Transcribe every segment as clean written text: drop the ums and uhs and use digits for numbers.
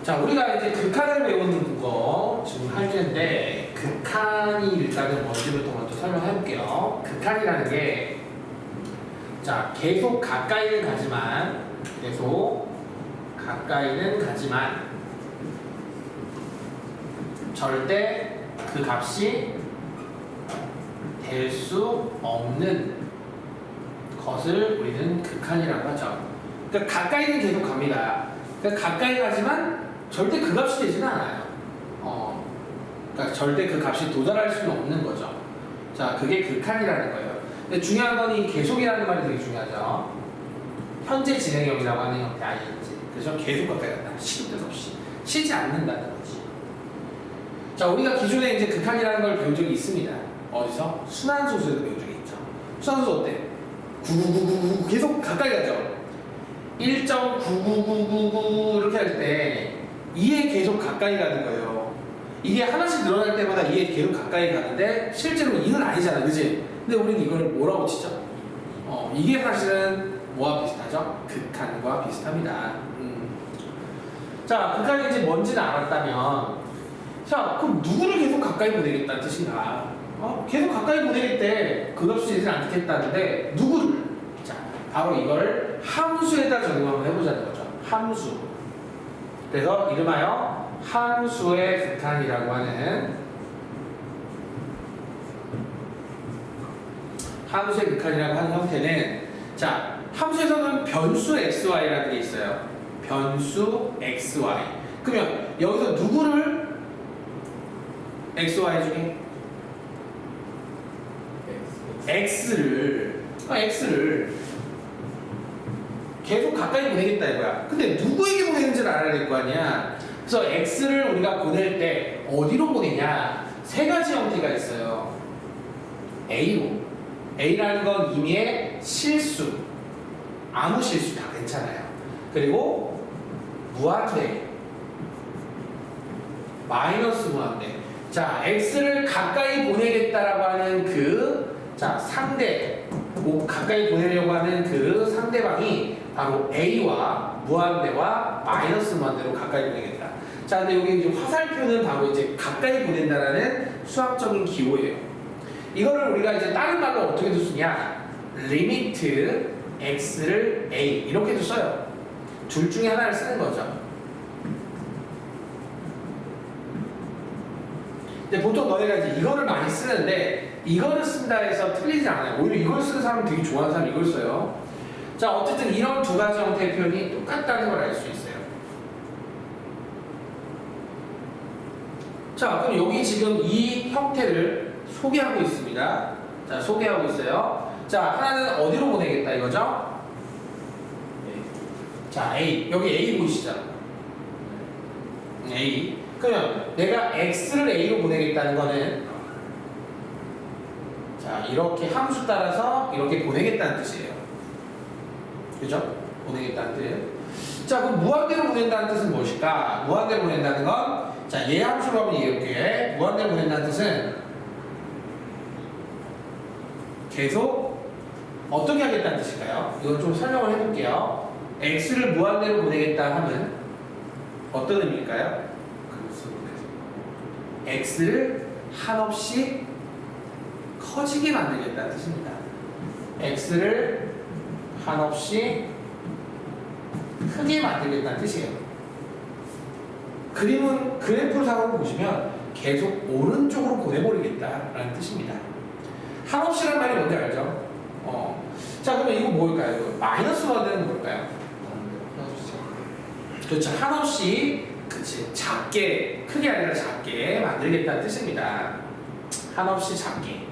자, 우리가 이제 극한을 배우는 거 지금 할 텐데, 극한이 일단은 뭔지부터 먼저 설명해 볼게요. 극한이라는 게, 자, 계속 가까이는 가지만, 절대 그 값이 될 수 없는 것을 우리는 극한이라고 하죠. 그러니까 가까이는 계속 갑니다. 그러니까 가까이 가지만 절대 그 값이 되지는 않아요. 그러니까 절대 그 값이 도달할 수는 없는 거죠. 자, 그게 극한이라는 거예요. 근데 중요한 건 이 계속이라는 말이 되게 중요하죠. 현재 진행형이라고 하는 형태 ING. 그래서 계속 가까이 간다. 쉬는 듯 없이. 쉬지 않는다는 거지. 자, 우리가 기존에 이제 극한이라는 걸 배운 적이 있습니다. 어디서? 순환소수에서 배운 적이 있죠. 순환소수 어때? 99999 계속 가까이 가죠. 1.99999 이렇게 할 때 2에 계속 가까이 가는 거예요. 이게 하나씩 늘어날 때마다 2에 계속 가까이 가는데 실제로 2는 아니잖아, 그지? 근데 우리는 이걸 뭐라고 치죠? 이게 사실은 뭐와 비슷하죠? 극한과 비슷합니다. 자, 극한이 이제 뭔지는 알았다면, 자, 그럼 누구를 계속 가까이 보내겠다는 뜻인가? 계속 가까이 보내겠대. 그 값이 되지 않겠다는데, 누구를? 자, 바로 이걸 함수에다 적용 한번 해보자는 거죠. 함수. 그래서 이름하여 함수의 극한이라고 하는 형태는, 자, 함수에서는 변수 xy라는 게 있어요. 변수 xy. 그러면 여기서 누구를 xy 중에 x를 계속 가까이 보내겠다 이거야. 근데 누구에게 보내는지를 알아야 될 거 아니야. 그래서 x를 우리가 보낼 때 어디로 보내냐? 세 가지 형태가 있어요. a로. a라는 건 임의의 실수, 아무 실수 다 괜찮아요. 그리고 무한대, 마이너스 무한대. 자, x를 가까이 보내겠다라고 하는 가까이 보내려고 하는 그 상대방이 바로 a와 무한대와 마이너스 무한대로 가까이 보내겠다. 자, 근데 여기 이제 화살표는 바로 이제 가까이 보낸다라는 수학적인 기호예요. 이거를 우리가 이제 다른 말로 어떻게도 쓰냐? 리미트 x를 a 이렇게도 써요. 둘 중에 하나를 쓰는 거죠. 근데 보통 너네가 이제 이거를 많이 쓰는데 이거를 쓴다 해서 틀리지 않아요. 오히려 이걸 쓰는 사람은 되게 좋아하는 사람이 이걸 써요. 자, 어쨌든 이런 두 가지 형태의 표현이 똑같다는 걸 알 수 있어요. 자, 그럼 여기 지금 이 형태를 소개하고 있습니다. 자, 소개하고 있어요. 자, 하나는 어디로 보내겠다 이거죠? 자, A. 여기 A 보이시죠? A. 그러면 내가 X를 A로 보내겠다는 거는, 자, 이렇게 함수 따라서 이렇게 보내겠다는 뜻이에요. 그죠? 보내겠다는 뜻이에요. 자, 그럼 무한대로 보낸다는 뜻은 무엇일까? 무한대로 보낸다는 건, 자, 얘 함수로 한번 이해해볼게. 무한대로 보낸다는 뜻은 계속 어떻게 하겠다는 뜻일까요? 이건 좀 설명을 해볼게요. X를 무한대로 보내겠다 하면 어떤 의미일까요? X를 한없이 커지게 만들겠다는 뜻입니다. X를 한없이 크게 만들겠다는 뜻이에요. 그래프상으로 보시면 계속 오른쪽으로 보내버리겠다라는 뜻입니다. 한없이란 말이 뭔지 알죠? 자, 그러면 이거 뭘까요? 이거 마이너스 무한대는 뭘까요? 그렇죠. 한없이, 그치, 작게, 크게 아니라 작게 만들겠다는 뜻입니다. 한없이 작게.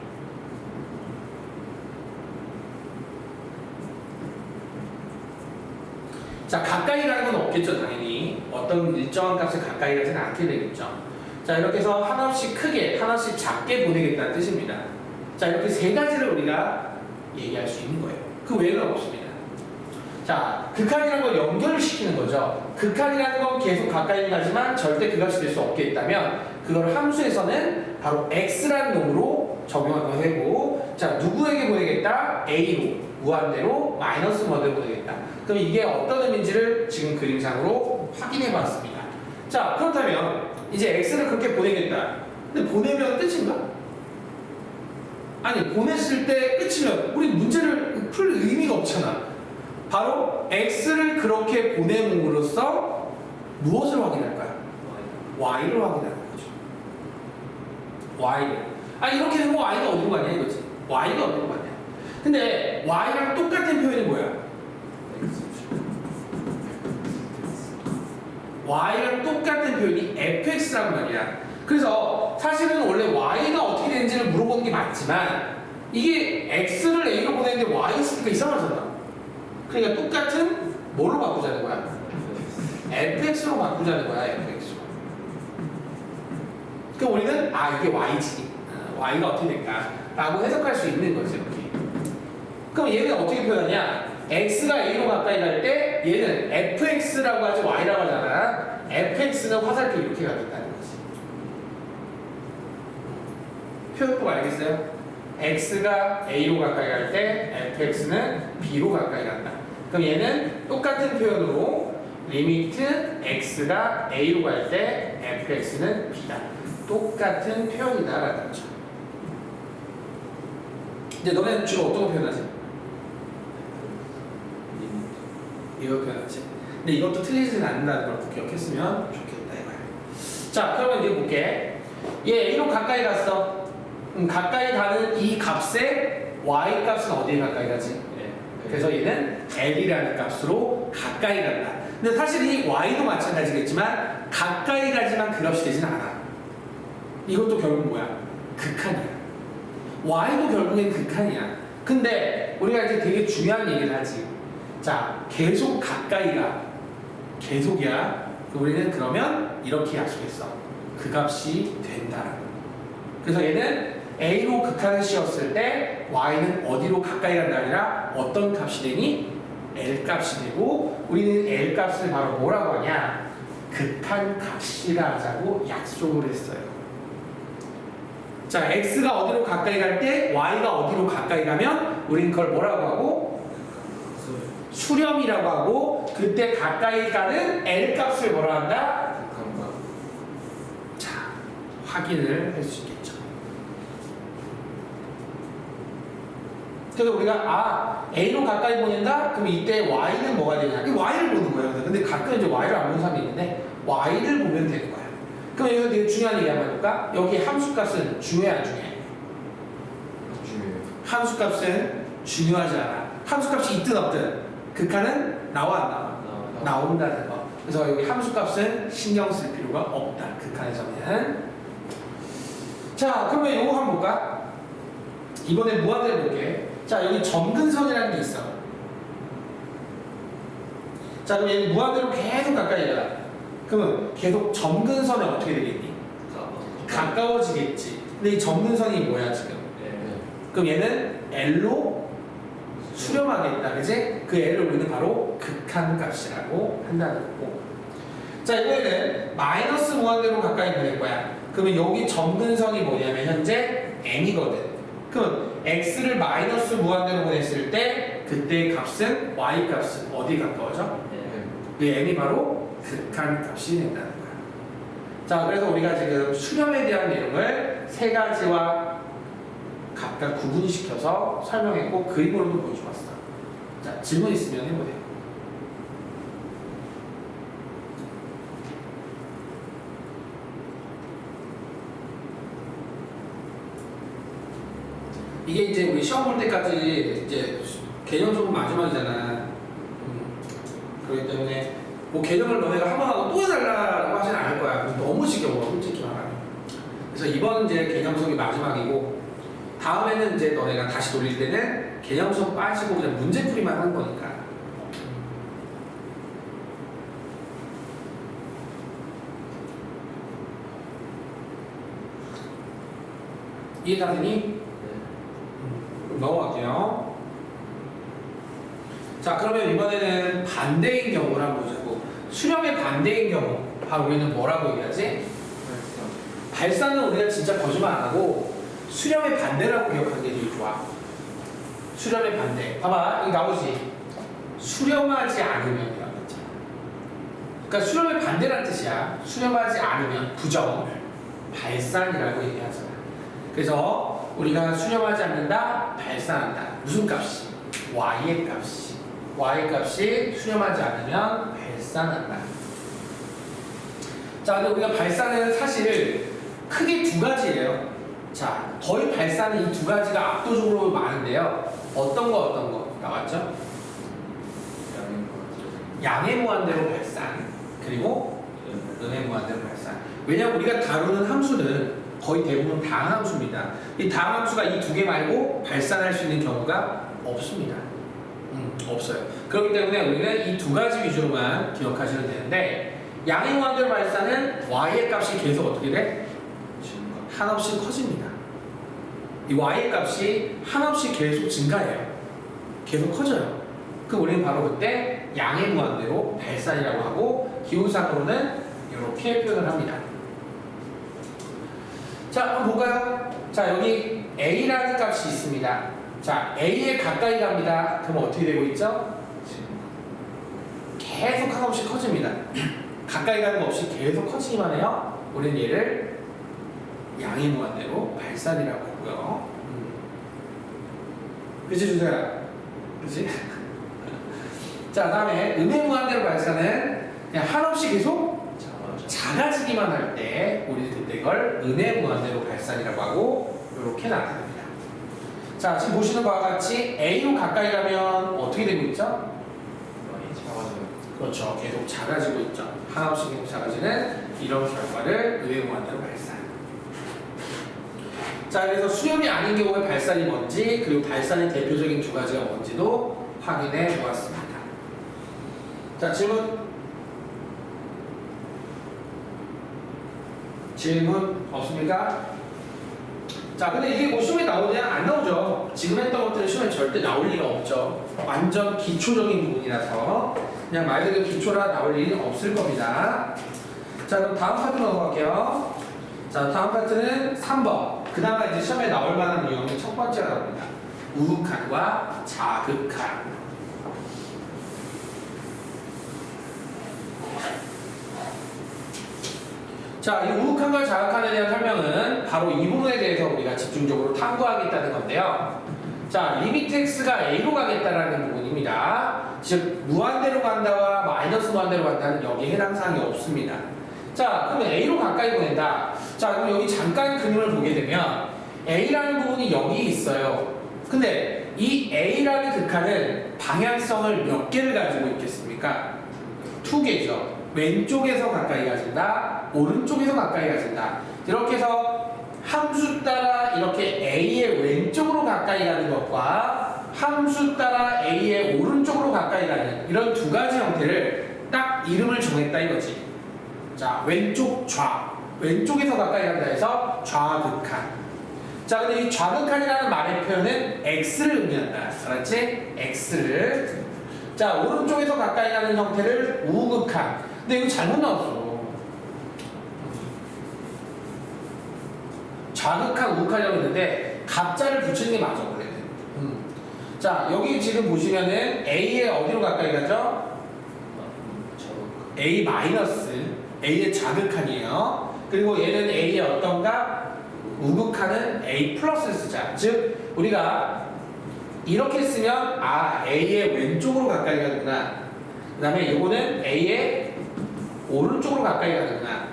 자, 가까이 가는 건 없겠죠, 당연히. 어떤 일정한 값에 가까이 가지는 않게 되겠죠. 자, 이렇게 해서 한없이 크게, 한없이 작게 보내겠다는 뜻입니다. 자, 이렇게 세 가지를 우리가 얘기할 수 있는 거예요. 그 외에는 없습니다. 자, 극한이라는 걸 연결을 시키는 거죠. 극한이라는 건 계속 가까이 가지만 절대 그 값이 될 수 없겠다면 그걸 함수에서는 바로 x라는 놈으로 적용하는 거고, 자, 누구에게 보내겠다? a로, 무한대로, 마이너스 무한대로 보내겠다. 그럼 이게 어떤 의미인지를 지금 그림상으로 확인해 봤습니다. 자, 자, 그렇다면 이제 x를 그렇게 보내겠다. 근데 보내면 끝인가? 아니, 보냈을 때 끝이면 우리 문제를 풀 의미가 없잖아. 바로 x를 그렇게 보냄으로써 무엇을 확인할까요? y를 확인하는 거죠. y를. 아니, 이렇게 되면 y가 어디로 가냐 이거지. y가 어디로 가냐. 근데 y랑 똑같은 표현이 뭐야? y랑 똑같은 표현이 fx란 말이야. 그래서 사실은 원래 y가 어떻게 되는지를 물어보는 게 맞지만 이게 x를 a로 보내는데 y 있으니까 이상하잖아. 그러니까 똑같은 뭘로 바꾸자는 거야? fx로 바꾸자는 거야. fx로. 그럼 우리는 이게 y지. y가 어떻게 될까? 라고 해석할 수 있는 거지. 이렇게. 그럼 얘는 어떻게 표현하냐? x가 a로 가까이 갈 때 얘는 fx라고 하지 y라고 하잖아. fx는 화살표 이렇게 가겠다는 거지. 표현법 알겠어요? x가 a로 가까이 갈 때 fx는 b로 가까이 간다. 그럼 얘는 똑같은 표현으로 리미트 x가 a로 갈 때 fx는 b다. 똑같은 표현이다라는 거죠. 이제 너네는 주로 어떤 거 표현하지? 이거 표현하지. 근데 이것도 틀리지는 않는다는 걸 기억했으면 좋겠다 이거야. 자, 그러면 이제 볼게. 얘 A로 가까이 갔어. 가까이 가는 이 값의 Y 값은 어디에 가까이 가지? 그래서 얘는 L이라는 값으로 가까이 간다. 근데 사실 이 Y도 마찬가지겠지만 가까이 가지만 그 값이 되진 않아. 이것도 결국 뭐야? 극한이야. Y도 결국엔 극한이야. 근데 우리가 이제 되게 중요한 얘기를 하지. 자, 계속 가까이 가. 계속이야. 우리는 그러면 이렇게 약속했어. 그 값이 된다. 그래서 얘는 A로 극한을 씌웠을 때 Y는 어디로 가까이 간다 아니라 어떤 값이 되니? L 값이 되고 우리는 L 값을 바로 뭐라고 하냐? 극한 값이라 하자고 약속을 했어요. 자, X가 어디로 가까이 갈 때 Y가 어디로 가까이 가면 우리는 그걸 뭐라고 하고? 수렴이라고 하고 그때 가까이 가는 L 값을 뭐라 한다? 자, 확인을 할 수 있겠죠. 그래서 우리가 A로 가까이 보낸다? 그럼 이때 Y는 뭐가 되냐? 이 Y를 보는 거예요. 근데 가끔 이제 Y를 안 보는 사람이 있는데 Y를 보면 되는 거야. 그럼 여기서 되게 중요한 얘기 한번 해볼까? 여기 함수값은 중요해 안 중요해? 중요해요. 함수값은 중요하지 않아. 함수값이 있든 없든 극한은 나와 안 나와? 나온다는 거. 그래서 여기 함수값은 신경 쓸 필요가 없다. 극한에서는. 자, 그러면 이거 한번 볼까? 이번에 무한대로 볼게. 자, 여기 점근선이라는 게 있어. 자, 그럼 얘는 무한대로 계속 가까이 가. 그러면 계속 점근선에 어떻게 되겠니? 가까워지겠지. 근데 이 점근선이 뭐야 지금? 그럼 얘는 L로 수렴하겠다. 그지? 그 L을 우리는 바로 극한값이라고 한다는 거고. 자, 이번에는 마이너스 무한대로 가까이 보낼 거야. 그러면 여기 점근선이 뭐냐면 현재 M이거든. 그럼 X를 마이너스 무한대로 보냈을 때 그때 값은 Y 값은 어디 가까워져? 그 M이 바로 극한값이 된다는 거야. 자, 그래서 우리가 지금 수렴에 대한 내용을 세 가지와 각각 구분시켜서 설명했고 그림으로도 보여주었어. 자, 질문 있으면 해보세요. 이게 이제 우리 시험 볼 때까지 이제 개념적으로 마지막이잖아. 그렇기 때문에 뭐 개념을 너네가 한 번 하고 또 해달라고 하진 않을 거야. 너무 지겨워, 솔직히 말하면. 그래서 이번 이제 개념 수업이 마지막이고 다음에는 이제 너네가 다시 돌릴 때는 개념 수업 빠지고 그냥 문제풀이만 하는 거니까. 이해가 되니? 넘어갈게요. 자, 그러면 이번에는 반대인 경우를 한번 보자고. 수렴의 반대인 경우 바로 우리는 뭐라고 얘기하지? 발산은 우리가 진짜 거짓말 안 하고 수렴의 반대라고 기억하는 게 되게 좋아. 수렴의 반대. 봐봐, 여기 나오지? 수렴하지 않으면이라고 했잖아. 그러니까 수렴의 반대라는 뜻이야. 수렴하지 않으면 부정, 발산이라고 얘기하잖아. 그래서 우리가 수렴하지 않는다, 발산한다. 무슨 값이? y의 값이. y의 값이 수렴하지 않으면 발산한다. 자, 근데 우리가 발산은 사실 크게 두 가지예요. 자, 거의 발산은 이 두 가지가 압도적으로 많은데요. 어떤 거 나왔죠? 양의 무한대로 발산, 그리고 음의 무한대로 발산. 왜냐면 우리가 다루는 함수는 거의 대부분 다항함수입니다. 이 다항함수가 이 두 개 말고 발산할 수 있는 경우가 없습니다. 없어요. 그렇기 때문에 우리는 이 두 가지 위주로만 기억하시면 되는데, 양의 무한대로 발산은 y의 값이 계속 어떻게 돼? 한없이 커집니다. 이 y의 값이 한없이 계속 증가해요. 계속 커져요. 그럼 우리는 바로 그때 양의 무한대로 발산이라고 하고, 기호상으로는 이렇게 표현을 합니다. 자, 한번 볼까요? 자, 여기 a라는 값이 있습니다. 자, a에 가까이 갑니다. 그럼 어떻게 되고 있죠? 계속 한없이 커집니다. 가까이 가는 거 없이 계속 커지기만 해요. 우리는 얘를 양의 무한대로 발산이라고 하고요. 그치, 주세요? 그치? 자, 다음에 음의 무한대로 발산은 그냥 한없이 계속 작아지기만 할 때 우리는 그때 이걸 음의 무한대로 발산이라고 하고 이렇게 나타납니다. 자, 지금 보시는 바와 같이 A로 가까이 가면 어떻게 되고 있죠? 그렇죠. 계속 작아지고 있죠. 한없이 계속 작아지는 이런 결과를 음의 무한대로 발산. 자, 그래서 수렴이 아닌 경우에 발산이 뭔지, 그리고 발산의 대표적인 두 가지가 뭔지도 확인해 보았습니다. 자, 질문 없습니까? 자, 근데 이게 뭐 시험에 나오냐? 안 나오죠. 지금 했던 것들은 시험에 절대 나올 리가 없죠. 완전 기초적인 부분이라서 그냥 말 그대로 기초라 나올 일은 없을 겁니다. 자, 그럼 다음 파트 넘어갈게요. 자, 다음 파트는 3번. 그나마 이제 시험에 나올 만한 유형이 첫 번째가 나옵니다. 우극한과 자극한. 자, 이 우극한과 자극한에 대한 설명은 바로 이 부분에 대해서 우리가 집중적으로 탐구하겠다는 건데요. 자, 리미트 x가 a로 가겠다라는 부분입니다. 즉, 무한대로 간다와 마이너스 무한대로 간다는 여기에 해당 사항이 없습니다. 자, 그러면 a로 가까이 보낸다. 자, 그럼 여기 잠깐 그림을 보게 되면 a라는 부분이 여기 있어요. 근데 이 a라는 극한은 방향성을 몇 개를 가지고 있겠습니까? 두 개죠. 왼쪽에서 가까이 가진다, 오른쪽에서 가까이 가진다. 이렇게 해서 함수 따라 이렇게 A의 왼쪽으로 가까이 가는 것과 함수 따라 A의 오른쪽으로 가까이 가는 이런 두 가지 형태를 딱 이름을 정했다 이거지. 자, 왼쪽 좌, 왼쪽에서 가까이 간다 해서 좌극한. 자, 근데 이 좌극한이라는 말의 표현은 X를 의미한다. 알았지? X를. 자, 오른쪽에서 가까이 가는 형태를 우극한. 근데 이거 잘못 나왔어. 좌극한, 우극한이라고 했는데 갑자를 붙이는 게 맞아, 원래는. 자, 여기 지금 보시면은 A의 어디로 가까이 가죠? A 마이너스, A의 좌극한이에요. 그리고 얘는 A의 어떤가? 우극한은 A 플러스를 쓰자. 즉, 우리가 이렇게 쓰면 A의 왼쪽으로 가까이 가는구나. 그 다음에 이거는 A의 오른쪽으로 가까이 가는구나.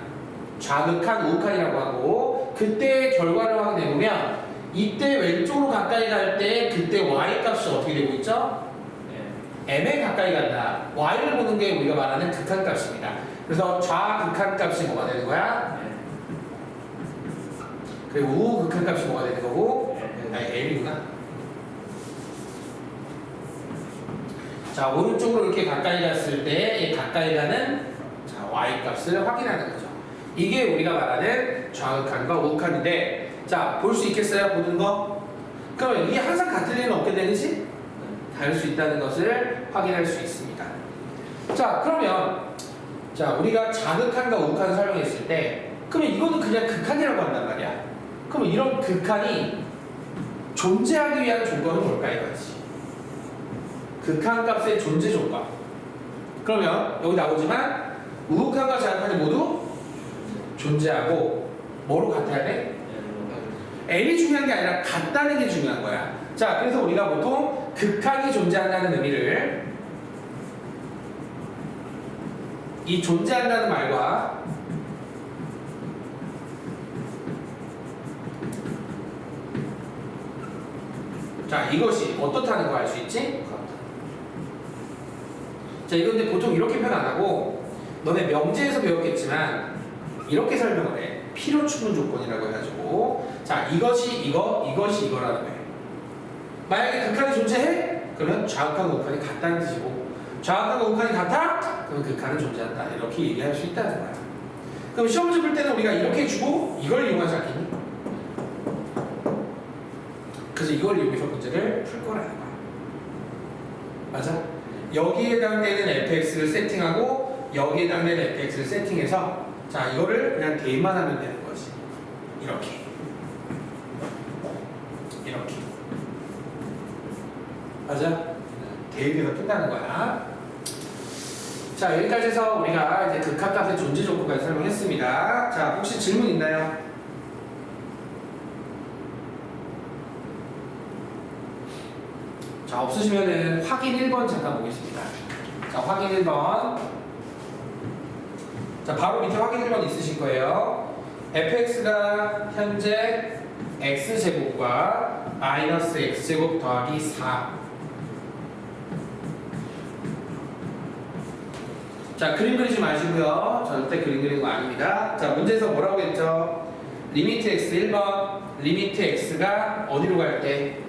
좌극한, 우극한이라고 하고, 그때 결과를 확인해보면 이때 왼쪽으로 가까이 갈 때 그때 y 값이 어떻게 되고 있죠? m에 가까이 간다. y를 보는 게 우리가 말하는 극한 값입니다. 그래서 좌극한 값이 뭐가 되는 거야? 그리고 우극한 값이 뭐가 되는 거고? L이구나. 자, 오른쪽으로 이렇게 가까이 갔을 때 가까이 가는 y 값을 확인하는 거죠. 이게 우리가 말하는 좌극한과 우극한인데, 자, 볼 수 있겠어요? 보는 거? 그러면 이게 항상 같을 리는 없게 되는지 다를 수 있다는 것을 확인할 수 있습니다. 자, 그러면 자, 우리가 자극한과 우극한을 설명했을 때, 그러면 이거는 그냥 극한이라고 한단 말이야. 그러면 이런 극한이 존재하기 위한 조건은 뭘까 이거지? 극한 값의 존재 조건. 그러면 여기 나오지만 우극한과 자극한이 모두 존재하고 뭐로 같아야 돼? L이 중요한 게 아니라 같다는 게 중요한 거야. 자, 그래서 우리가 보통 극한이 존재한다는 의미를 이 존재한다는 말과 자, 이것이 어떻다는 거 알 수 있지? 자, 이거 근데 보통 이렇게 표현 안 하고 너네 명제에서 배웠겠지만 이렇게 설명을 해. 필요 충분 조건이라고 해가지고 자, 이것이 이거, 이것이 이거라는 거예요. 만약에 극한이 존재해? 그러면 좌극한과 우극한이 같다는 뜻이고 좌극한과 우극한이 같아? 그러면 극한은 존재한다. 이렇게 얘기할 수 있다는 거야. 그럼 시험 문제 풀 때는 우리가 이렇게 주고 이걸 이용하지 않겠니? 그래서 이걸 이용해서 문제를 풀 거라는 거야. 맞아? 여기에 해당되는 fx를 세팅하고 여기에 해당되는 fx를 세팅해서 자, 이거를 그냥 대입만 하면 되는 거지. 이렇게 맞아? 대입해서 푼다는 거야. 자, 여기까지 해서 우리가 이제 극한값의 존재 조건까지 설명했습니다. 자, 혹시 질문 있나요? 자, 없으시면은 확인 1번 잠깐 보겠습니다. 자, 확인 1번. 자, 바로 밑에 확인 1번 있으실 거예요. fx가 현재 x제곱과 마이너스 x제곱 더하기 4. 자, 그림 그리지 마시고요. 절대 그림 그리는 거 아닙니다. 자, 문제에서 뭐라고 했죠? 리미트 x 1번. 리미트 x가 어디로 갈 때?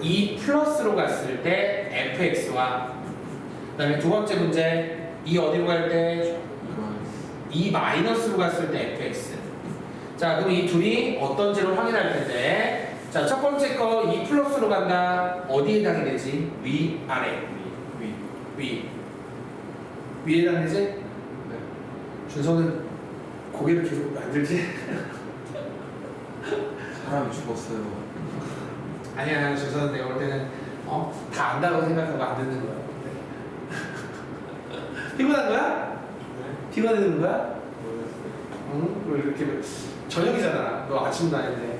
2 플러스로 갔을 때 fx와 그 다음에 두 번째 문제 2 어디로 갈 때? 2 마이너스로 갔을 때 fx. 자, 그럼 이 둘이 어떤지를 확인할 텐데 자, 첫 번째 거 2 플러스로 간다. 어디에 해당이 되지? 위, 아래? 위. 위에 해당되지? 네. 준서는 고개를 계속 만들지? 사람이 죽었어요. 아니야, 준서는 내가 볼 때는 다 안다고 생각하고 안 듣는 거야. 피곤한 거야? 네. 피곤해지는 거야? 모르겠어요. 응? 왜 이렇게 저녁이잖아. 너 아침도 아닌데.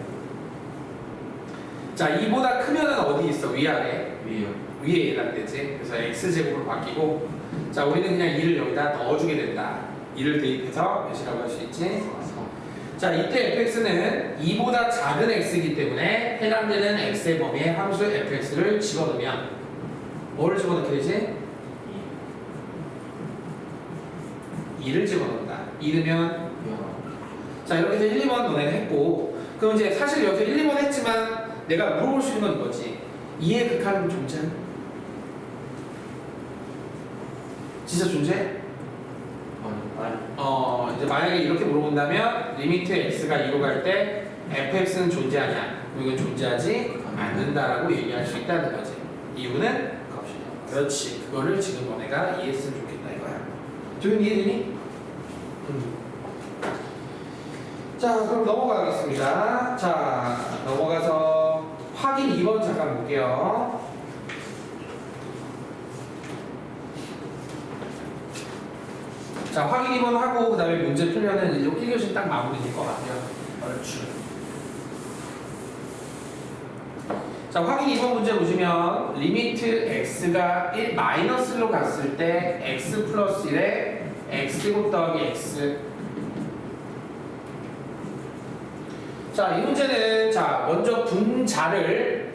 자, 이보다 크면은 어디 있어? 위아래? 위요. 위에 해당되지. 그래서 x제곱으로 바뀌고 자, 우리는 그냥 2를 여기다 넣어주게 된다. 2를 대입해서 몇이라고 할 수 있지? 자, 이때 fx는 2보다 작은 x이기 때문에 해당되는 x의 범위에 함수 fx를 집어넣으면 뭐를 집어넣게 되지? 2를 집어넣는다. 2면 자, 이렇게 해서 1, 2번 너네가 했고 그럼 이제 사실 여기서 1, 2번 했지만 내가 물어볼 수 있는 건 이거지. 2의 극한은 존재하냐? 진짜 존재해? 아니. 이제 만약에 이렇게 물어본다면 리미트 x가 2로 갈 때 fx는 존재하냐? 그럼 이건 존재하지 않는다라고 얘기할 수 있다는 거지. 이유는 그렇지. 그거를 지금 너네가 이해했으면 좋겠다 이거야. 조금 이해되니? 자, 그럼 넘어가겠습니다. 자, 넘어가서 확인 2번 잠깐 볼게요. 자, 확인 2번 하고 그 다음에 문제 풀면은 이제 1교시 딱 마무리될 것 같아요. 얼추. 자, 확인 2번 문제 보시면 리미트 x가 1 마이너스로 갔을 때 x 플러스 1에 x제곱 더하기 x. 자, 이 문제는 자, 먼저 분자를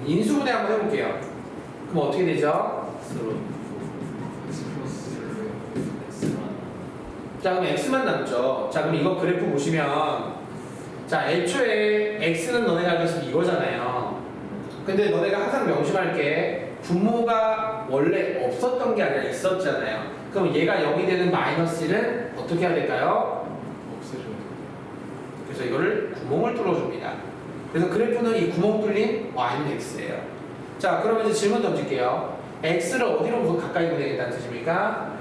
인수분해 한번 해볼게요. 그럼 어떻게 되죠? 자, 그럼 x만 남죠. 자, 그럼 이거 그래프 보시면 자, 애초에 x는 너네가 알다시피 이거잖아요. 근데 너네가 항상 명심할 게 분모가 원래 없었던 게 아니라 있었잖아요. 그럼 얘가 0이 되는 마이너스 1은 어떻게 해야 될까요? 없애줘요. 그래서 이거를 구멍을 뚫어줍니다. 그래서 그래프는 이 구멍 뚫린 y는 x예요. 자, 그러면 이제 질문 던질게요. x를 어디로 가까이 보내겠다는 뜻입니까?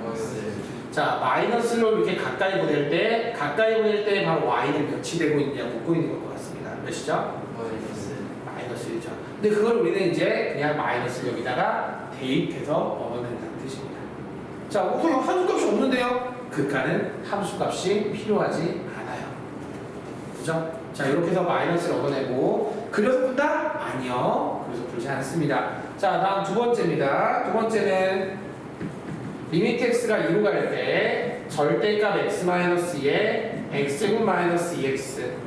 자, 마이너스로 이렇게 가까이 보낼 때 바로 y는 몇이 되고 있냐 묻고 있는 것 같습니다. 몇이죠? 마이너스 1이죠. 근데 그걸 우리는 이제 그냥 마이너스 여기다가 대입해서 얻어낸다는 뜻입니다. 자, 어떻게 한값이 없는데요? 극한은 함수값이 필요하지 않아요. 그죠? 자, 이렇게 해서 마이너스를 얻어내고 그려서 푼다? 아니요. 그래서 풀지 않습니다. 자, 다음 두 번째입니다. 두 번째는 리미트 x가 2로 갈 때 절대값 x-2에 x제곱 마이너스 2x.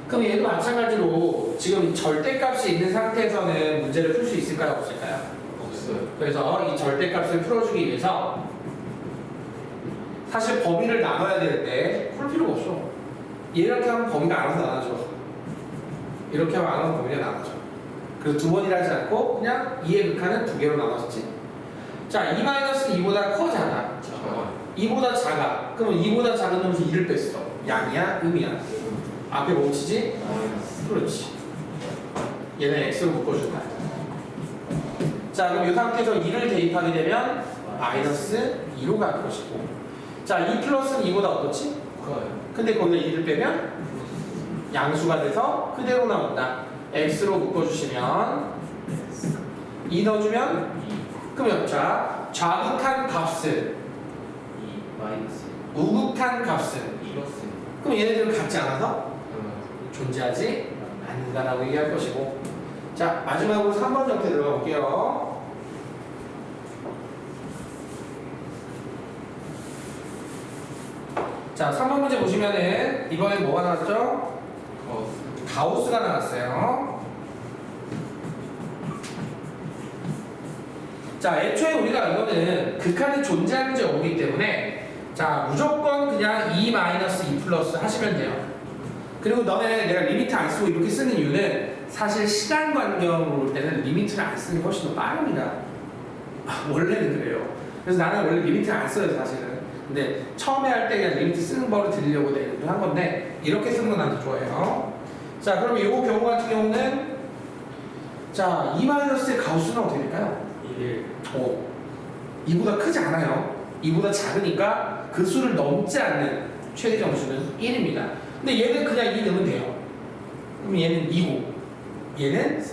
그럼 얘도 마찬가지로 지금 이 절대값이 있는 상태에서는 문제를 풀 수 있을까요? 없을까요? 없어요. 그래서 이 절대값을 풀어주기 위해서 사실 범위를 나눠야 되는데 풀 필요가 없어. 이렇게 하면 범위가 알아서 나눠져. 이렇게 하면 알아서 범위가 나눠져. 그래서 두 번이라 하지 않고 그냥 2의 극한은 두 개로 나눴지. 자, 2-2보다 커 작아? 작아요. 2보다 작아. 그러면 2보다 작은 놈에서 2를 뺐어. 양이야? 음이야? 앞에 뭐 치지? 마이너스. 그렇지. 얘는 x로 묶어준다. 자, 그럼 이 상태에서 2를 대입하게 되면 마이너스 2로 갈 것이고. 자, 2 플러스는 2보다 어떻지? 커요. 근데 거기다 2를 빼면 양수가 돼서 그대로 나온다. x로 묶어주시면 2 넣어주면 2. 그러면 자, 좌극한 값은 2 마이너스. 우극한 값은 플러스. 그럼 얘네들은 같지 않아서 존재하지 않는다라고 얘기할 것이고. 자, 마지막으로 3번 형태 들어가 볼게요. 자, 3번 문제 보시면은 이번엔 뭐가 나왔죠? 가우스가 나왔어요. 자, 애초에 우리가 이거는 극한이 존재하는지 없기 때문에 자, 무조건 그냥 2-2 플러스 하시면 돼요. 그리고 너네 내가 리미트 안 쓰고 이렇게 쓰는 이유는 사실 시간 관계로 볼 때는 리미트를 안 쓰는 게 훨씬 더 빠릅니다. 원래는 그래요. 그래서 나는 원래 리미트를 안 써요, 사실은. 근데 처음에 할 때 그냥 리미트 쓰는 법을 드리려고 내가 한 건데 이렇게 쓰는 건 나도 좋아해요. 자, 그럼 이 경우 같은 경우는 자, 2-의 가우스는 어떻게 될까요? 1. 5. 2보다 크지 않아요. 2보다 작으니까 그 수를 넘지 않는 최대 점수는 1입니다. 근데 얘는 그냥 2 넣으면 돼요. 그럼 얘는 2고 얘는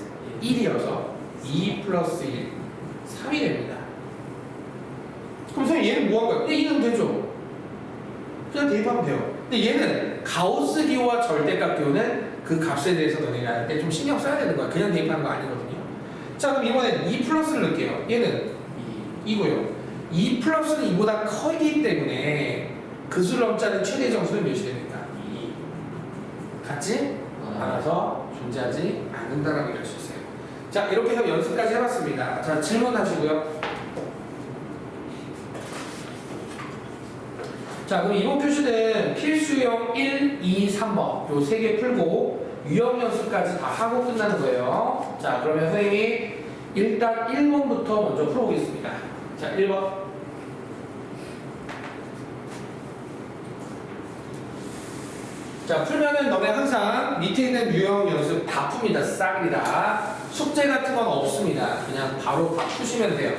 1이어서 2 플러스 1, 3이 됩니다. 그럼 선생님 얘는 뭐 한 거야? 그냥 2 넣으면 되죠. 그냥 대입하면 돼요. 근데 얘는 가우스 기호와 절대값 기호는 그 값에 대해서 너네가 할 때 좀 신경 써야 되는 거야. 그냥 대입하는 거 아니거든요. 자, 그럼 이번엔 2 플러스를 넣을게요. 얘는 2고요. 2 플러스는 2보다 커기 때문에 그 수를 넘지 않는 최대 점수는 몇이 됩니까? 2. 같지? 알아서 존재하지 않는다라고 얘기할 수 있어요. 자, 이렇게 해서 연습까지 해봤습니다. 자, 질문하시고요. 자, 그럼 이번 표시는 필수형 1, 2, 3번 요 3개 풀고 유형 연습까지 다 하고 끝나는 거예요. 자, 그러면 선생님이 일단 1번부터 먼저 풀어보겠습니다. 자, 1번. 자, 풀면은 너네 항상 밑에 있는 유형 연습 다 풉니다. 싹이다. 숙제 같은 건 없습니다. 그냥 바로 다 푸시면 돼요.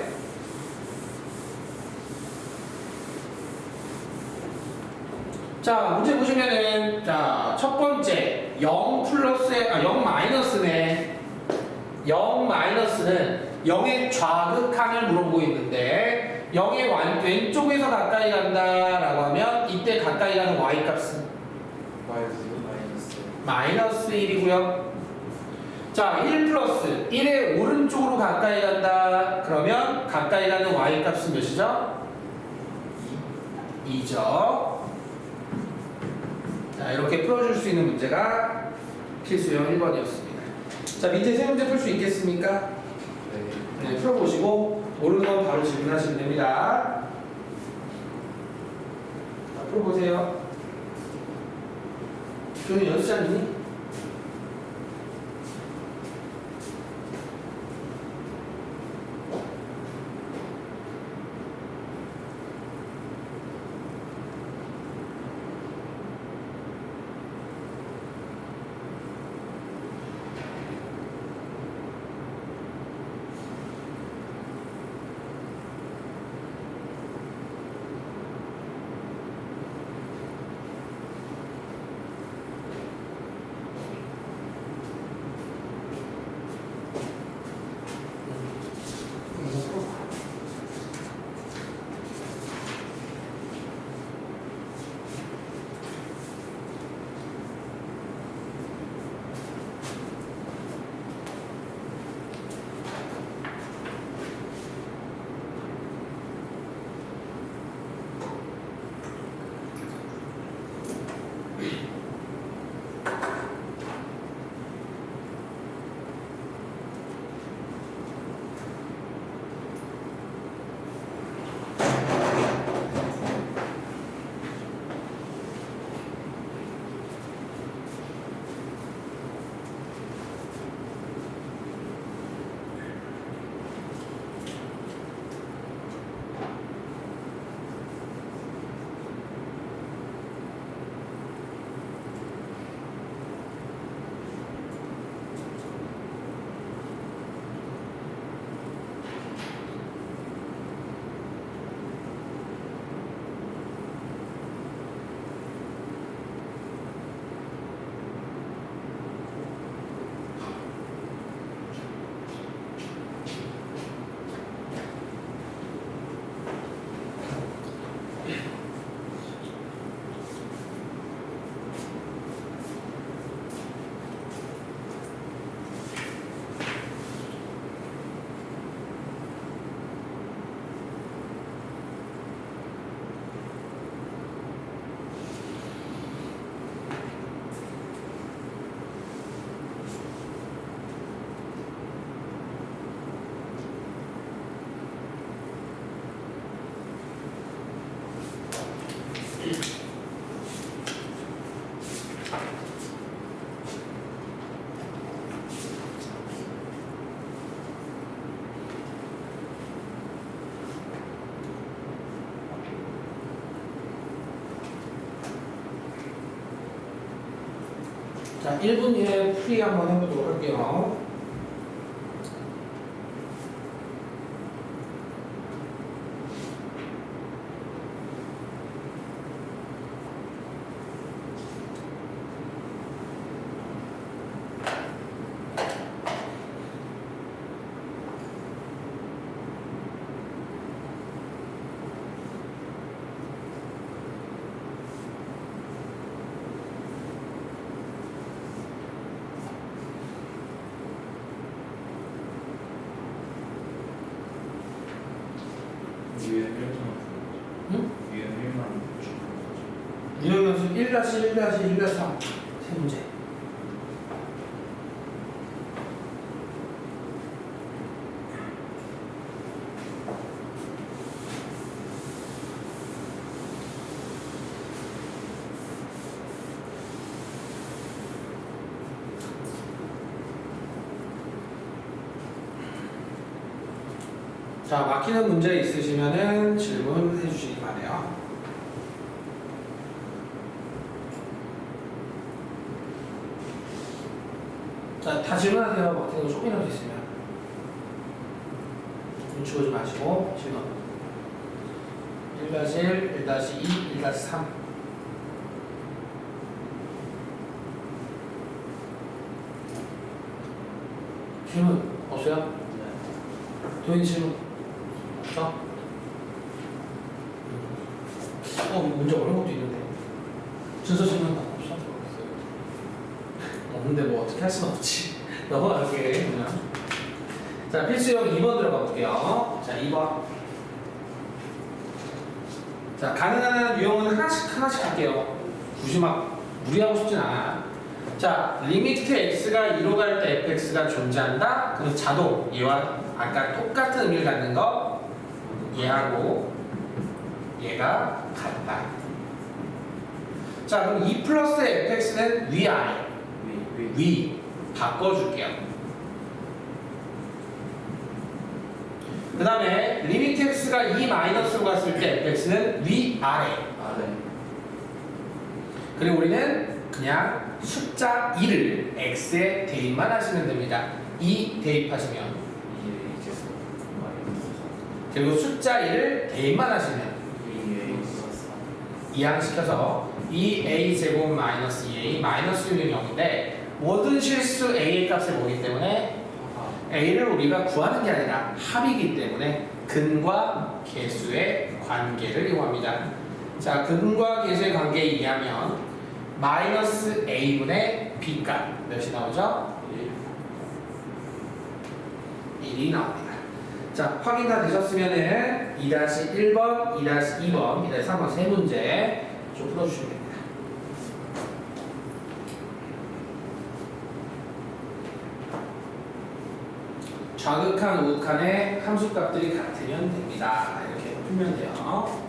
자, 문제 보시면은 자, 첫 번째 0 플러스에 0 마이너스네. 0 마이너스는 0의 좌극한을 물어보고 있는데 0의 왼쪽에서 가까이 간다라고 하면 이때 가까이 가는 y 값은 마이너스 1이고요. 자, 1 플러스 1의 오른쪽으로 가까이 간다. 그러면 가까이 가는 y 값은 몇이죠? 2죠. 자, 이렇게 풀어줄 수 있는 문제가 필수형 1번이었습니다. 자, 밑에 세 문제 풀 수 있겠습니까? 네, 풀어보시고 모르는 건 바로 질문하시면 됩니다. 자, 풀어보세요. 교훈 연습장이니? 자, 1분 뒤에 풀이 한번 해보도록 할게요. 위에 1만. 응? 위에 1만. 유형연습 1-1-1-3 세 문제. 자, 막히는 문제 있으시면은 질문해 주시기 바래요. 자, 다 질문하세요. 막히는 거 조금이라도 있으면. 눈치 보지 마시고 질문. 1-1, 1-2, 1-3. 질문 없어요? 도인 질문 없어? 문제 어려운 것도 있는데. 준서 질문 없어? 없는데 뭐 어떻게 할 수는 없지. 넘어갈게 그냥. 자, 필수형 2번 들어가 볼게요. 자, 2번. 자, 가능한 유형은 하나씩 할게요. 굳이 막 무리하고 싶진 않아. 자, 리미트 x가 2로 갈 때 fx가 존재한다. 그럼 자동 얘와 아까 똑같은 의미를 갖는 거 얘하고 얘가 같다. 자, 그럼 2 플러스 fx는 위아래 위 바꿔줄게요. 그 다음에 리미트 x가 2 마이너스로 갔을 때 fx는 위아래. 그리고 우리는 그냥 숫자 2를 x에 대입만 하시면 됩니다. 2 대입하시면. 그리고 숫자 2를 대입만 하시면 이항시켜서 2a 제곱 마이너스 2a 마이너스 6은 0인데 모든 실수 a의 값을 보기 때문에 a를 우리가 구하는 게 아니라 합이기 때문에 근과 계수의 관계를 이용합니다. 자, 근과 계수의 관계에 의하면 마이너스 a분의 b값 몇이 나오죠? 1이 나옵니다. 자, 확인 다 되셨으면은 2-1번, 2-2번, 2-3번 세 문제 좀 풀어주시면 됩니다. 좌극한, 우극한의 함수값들이 같으면 됩니다. 이렇게 풀면 돼요.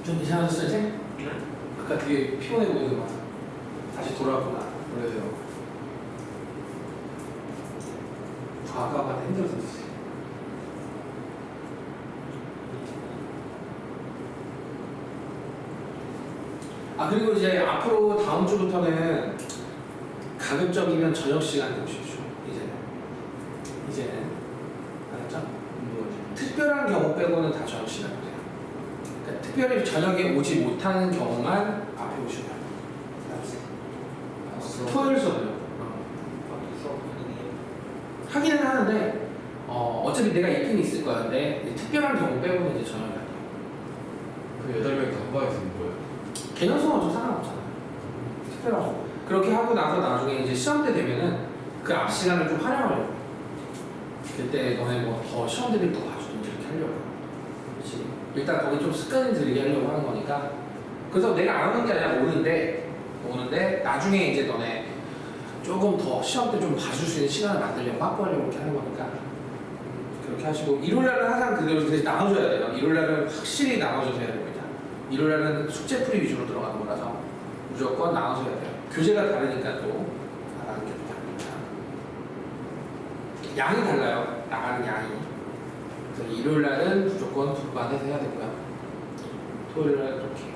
좀 괜찮아졌어 이제? 아까 되게 피곤해 보이더만 다시 돌아왔구나. 그래요. 아까 힘들었었지. 아 그리고 이제 앞으로 다음 주부터는 가급적이면 저녁 시간에 오십시오. 이제는 알았죠? 뭐지? 특별한 경우 빼고는 다 저녁 시간에 오세요. 그러니까 특별히 저녁에 오지 못하는 경우만 앞에 오시면 돼요. 토요일 수업이요. 하기는 하는데 어차피 내가 있긴 있을 거야. 근데 특별한 경우 빼고는 이제 저녁에 할게요. 그 8명 다 한방에 쓰는 거예요? 개념 수업 좀 상관없잖아요. 특별하고 그렇게 하고 나서 나중에 이제 시험 때 되면은 그 앞 시간을 좀 활용하려고. 그때 너네 뭐 더 시험 대비 더 봐주든지 이렇게 하려고. 그렇지. 일단 거기 좀 습관 들이게 하려고 하는 거니까. 그래서 내가 안 오는 게 아니라 오는데 나중에 이제 너네 조금 더 시험 때 좀 봐줄 수 있는 시간을 만들려고 확보하려고 이렇게 하는 거니까 그렇게 하시고 일요일날은 항상 그대로 대신 나눠줘야 돼요. 일요일날은 확실히 나눠줘서 해야 됩니다. 일요일날은 숙제풀이 위주로 들어가는 거라서 무조건 나눠줘야 돼요. 교재가 다르니까 또 나가는 게 또 다르니까 양이 달라요. 나가는 양이. 그래서 일요일날은 무조건 분반해서 해야 되고요. 토요일날은 그렇게.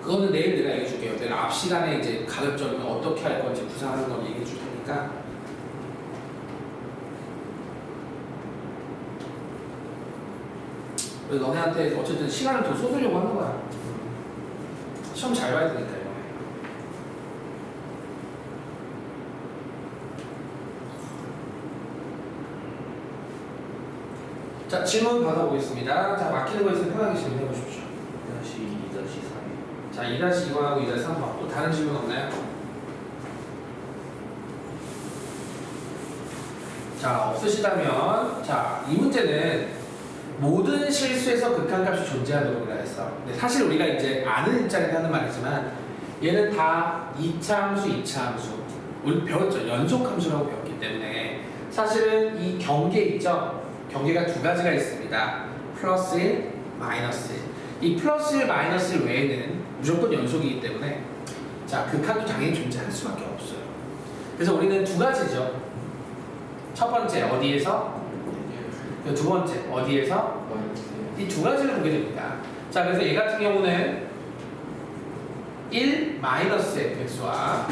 그거는 내일 내가 얘기해 줄게요. 내가 앞 시간에 이제 가급적이면 어떻게 할 건지 구상하는 걸 얘기해 줄 테니까. 그래서 너네한테 어쨌든 시간을 더 쏟으려고 하는 거야. 시험 잘 봐야 되니까요. 자, 질문 받아보겠습니다. 자, 막히는 거 있으면 편하게 질문해 보십시오. 2-2-3. 자, 2-2번하고 2-3번. 또 다른 질문 없나요? 자, 없으시다면, 자, 이 문제는 모든 실수에서 극한값이 존재하도록 했어. 근데 사실 우리가 이제 아는 입장에서 하는 말이지만, 얘는 다 2차 함수, 2차 함수. 우리 배웠죠? 연속함수라고 배웠기 때문에. 사실은 이 경계 있죠? 경계가 두 가지가 있습니다. 플러스 1, 마이너스 1. 이 플러스 1, 마이너스 1 외에는 무조건 연속이기 때문에 자, 극한도 당연히 존재할 수밖에 없어요. 그래서 우리는 두 가지죠. 첫 번째 어디에서? 두 번째 어디에서? 이 두 가지를 보게 됩니다. 자, 그래서 얘 같은 경우는 1 마이너스 fx와